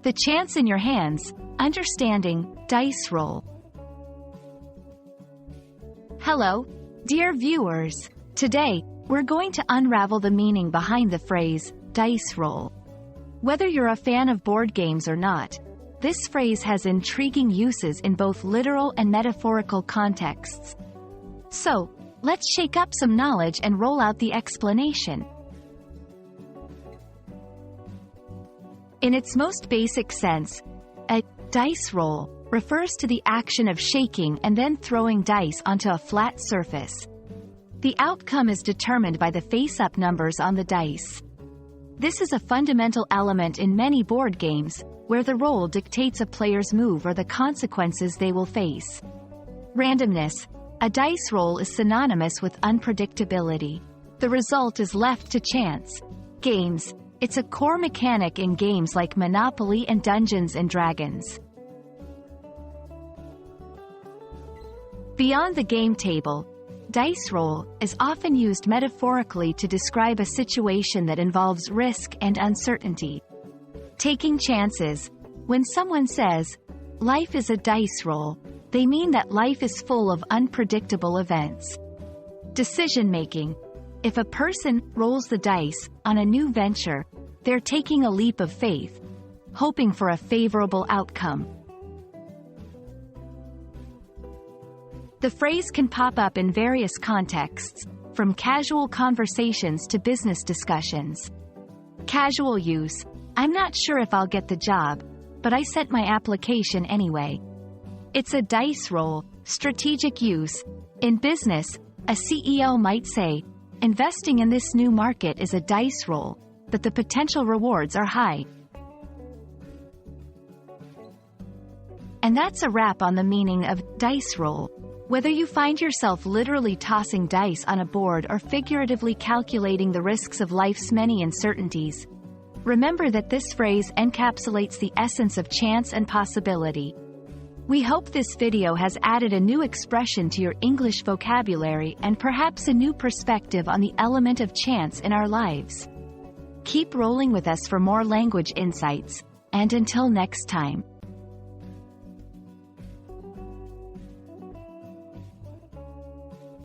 The chance in your hands, understanding, dice roll. Hello, dear viewers. Today, we're going to unravel the meaning behind the phrase, dice roll. Whether you're a fan of board games or not, this phrase has intriguing uses in both literal and metaphorical contexts. So, let's shake up some knowledge and roll out the explanation. In its most basic sense, a dice roll refers to the action of shaking and then throwing dice onto a flat surface. The outcome is determined by the face-up numbers on the dice. This is a fundamental element in many board games, where the roll dictates a player's move or the consequences they will face. Randomness. A dice roll is synonymous with unpredictability. The result is left to chance. Games. It's a core mechanic in games like Monopoly and Dungeons & Dragons. Beyond the game table, dice roll is often used metaphorically to describe a situation that involves risk and uncertainty. Taking chances. When someone says, "Life is a dice roll," they mean that life is full of unpredictable events. Decision-making. If a person rolls the dice on a new venture, they're taking a leap of faith, hoping for a favorable outcome. The phrase can pop up in various contexts, from casual conversations to business discussions. Casual use. I'm not sure if I'll get the job, but I sent my application anyway. It's a dice roll. Strategic use. In business, a CEO might say, "Investing in this new market is a dice roll, but the potential rewards are high." And that's a wrap on the meaning of dice roll. Whether you find yourself literally tossing dice on a board or figuratively calculating the risks of life's many uncertainties, remember that this phrase encapsulates the essence of chance and possibility. We hope this video has added a new expression to your English vocabulary and perhaps a new perspective on the element of chance in our lives. Keep rolling with us for more language insights, and until next time.